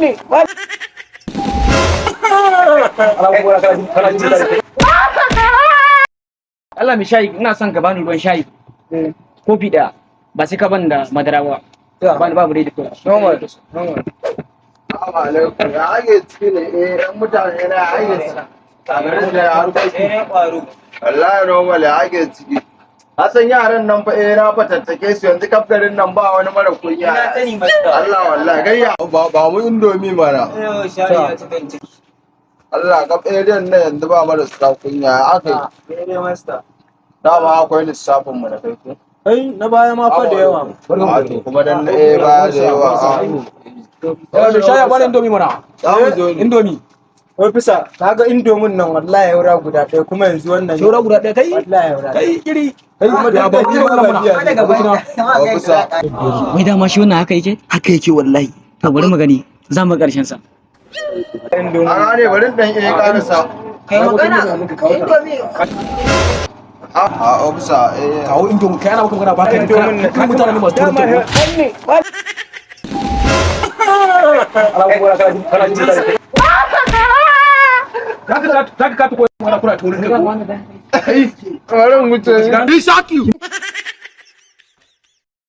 ne. Allah mai shayi ina son ka bani ruwan shayi. Kofi ɗaya ba sai ka ban da madara ba. Bani babu dai da kowa. Normal. Assalamu alaikum. Ya ake ciki ne? Ɗan mutane na ya ake ciki. Garin da ya harkoki. Wallahi normal ya ake ciki. Hasan yaran nan fa na fatattake su yanzu kaf garin nan ba wani mara kunya. Ina sani masta. Allah wallahi gayya ba mu indomi mana. Shayi a cikin ciki. Allah kaf nan yanzu ba marasa kunya aka yi. Daidai masta. Dama akwai lissafin mu da kai ko. Kai na baya ma fa da yawa. Kuma dan na ba da yawa. Da shayi bani indomi mana. Za mu zo ne. Indomi. Ofisa, kaga indomin nan wallahi yaura guda ɗaya kuma yanzu wannan. Shaura guda ɗaya kai? Wallahi yaura. Kai iri. Kai da ba ku mana mana. Ofisa. Wai dama shi wannan haka yake? Haka yake wallahi. To bari mu gani. Za mu karshen sa. A gane bari dan karasa. Kai magana. Indomi. A ofisa Kawo indomi kai ana maka magana ba kai kan mutane masu turto. Zaka ka ta koyi mana kura turin. Ai, kamar mutum. He shot you.